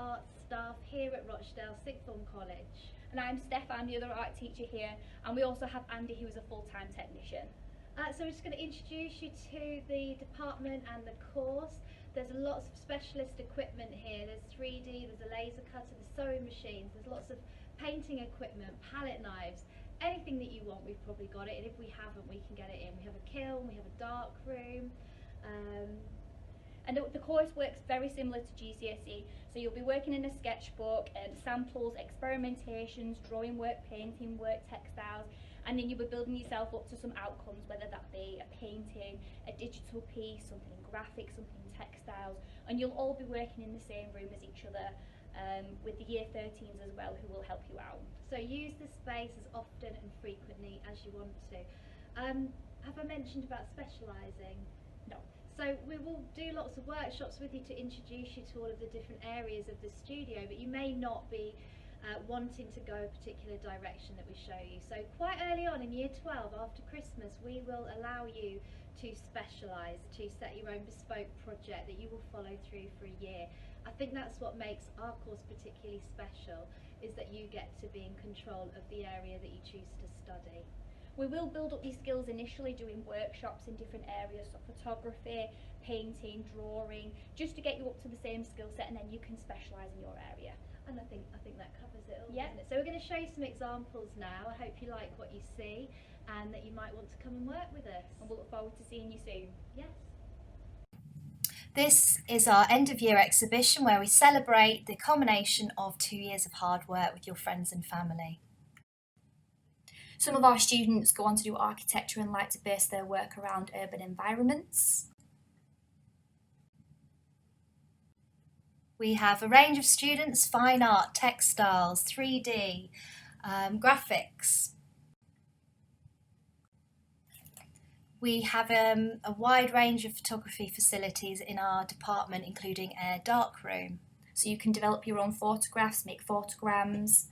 Arts staff here at Rochdale Sixth Form College. And I'm Steph, I'm the other art teacher here, and we also have Andy, who is a full-time technician. So we're just going to introduce you to the department and the course. There's lots of specialist equipment here. There's 3D, there's a laser cutter, there's sewing machines, there's lots of painting equipment, palette knives, anything that you want, we've probably got it, and if we haven't, we can get it in. We have a kiln, we have a dark room. And the course works very similar to GCSE, so you'll be working in a sketchbook, samples, experimentations, drawing work, painting work, textiles, and then you'll be building yourself up to some outcomes, whether that be a painting, a digital piece, something graphic, something textiles, and you'll all be working in the same room as each other, with the Year 13s as well, who will help you out. So use the space as often and frequently as you want to. Have I mentioned about specialising? No. So we will do lots of workshops with you to introduce you to all of the different areas of the studio, but you may not be wanting to go a particular direction that we show you. So quite early on in Year 12, after Christmas, we will allow you to specialise, to set your own bespoke project that you will follow through for a year. I think that's what makes our course particularly special, is that you get to be in control of the area that you choose to study. We will build up these skills initially doing workshops in different areas, so photography, painting, drawing, just to get you up to the same skill set, and then you can specialise in your area. And I think that covers it all, yeah. doesn't it? So we're going to show you some examples now. I hope you like what you see and that you might want to come and work with us. And we'll look forward to seeing you soon. Yes. This is our end of year exhibition where we celebrate the culmination of 2 years of hard work with your friends and family. Some of our students go on to do architecture and like to base their work around urban environments. We have a range of students: fine art, textiles, 3D, graphics. We have a wide range of photography facilities in our department, including a dark room. So you can develop your own photographs, make photograms.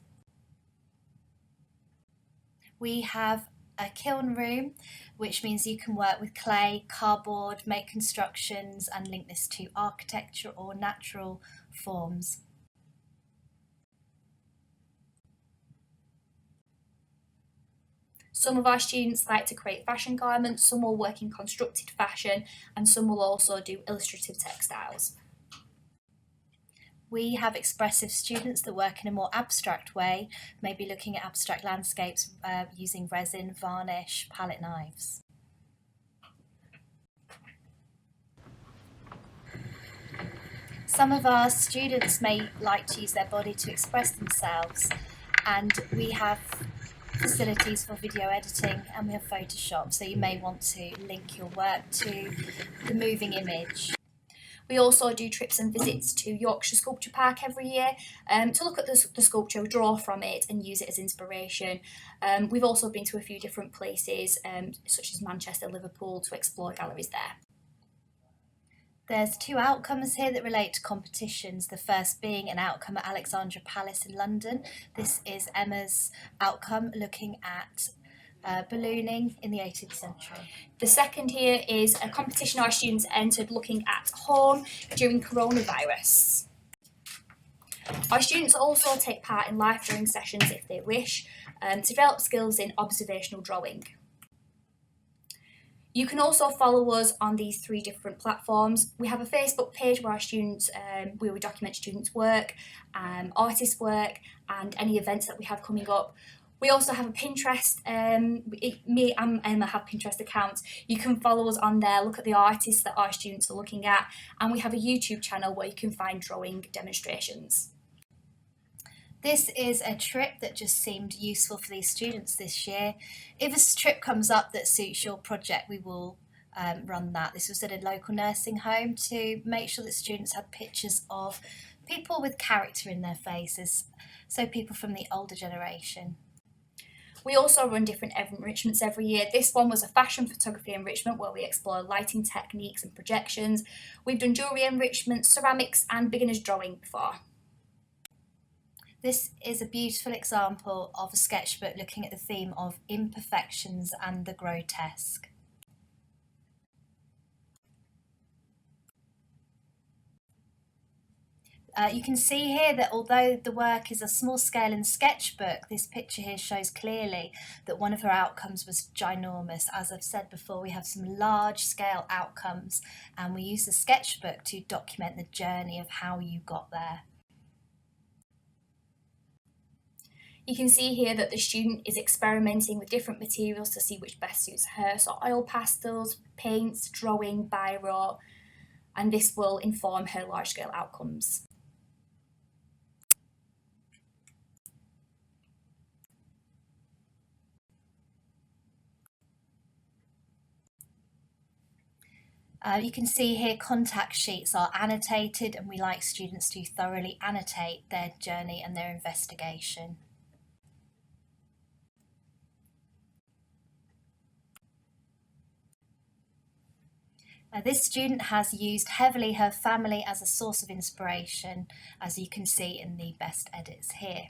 We have a kiln room, which means you can work with clay, cardboard, make constructions and link this to architecture or natural forms. Some of our students like to create fashion garments, some will work in constructed fashion, and some will also do illustrative textiles. We have expressive students that work in a more abstract way, maybe looking at abstract landscapes using resin, varnish, palette knives. Some of our students may like to use their body to express themselves, and we have facilities for video editing and we have Photoshop, so you may want to link your work to the moving image. We also do trips and visits to Yorkshire Sculpture Park every year to look at the sculpture, draw from it and use it as inspiration. We've also been to a few different places such as Manchester, Liverpool, to explore galleries there. There's 2 outcomes here that relate to competitions, the first being an outcome at Alexandra Palace in London. This is Emma's outcome looking at ballooning in the 18th century. The second here is a competition our students entered looking at home during coronavirus. Our students also take part in life drawing sessions if they wish, to develop skills in observational drawing. You can also follow us on these 3 different platforms. We have a Facebook page where our students, where we document students' work, artists' work, and any events that we have coming up. We also have a Pinterest, me and Emma have Pinterest accounts. You can follow us on there, look at the artists that our students are looking at, and we have a YouTube channel where you can find drawing demonstrations. This is a trip that just seemed useful for these students this year. If a trip comes up that suits your project, we will run that. This was at a local nursing home to make sure that students had pictures of people with character in their faces, so people from the older generation. We also run different enrichments every year. This one was a fashion photography enrichment where we explore lighting techniques and projections. We've done jewellery enrichments, ceramics and beginners drawing before. This is a beautiful example of a sketchbook looking at the theme of imperfections and the grotesque. You can see here that although the work is a small scale in sketchbook, this picture here shows clearly that one of her outcomes was ginormous. As I've said before, we have some large scale outcomes, and we use the sketchbook to document the journey of how you got there. You can see here that the student is experimenting with different materials to see which best suits her. So oil pastels, paints, drawing, biro, and this will inform her large scale outcomes. You can see here contact sheets are annotated, and we like students to thoroughly annotate their journey and their investigation. This student has used heavily her family as a source of inspiration, as you can see in the best edits here.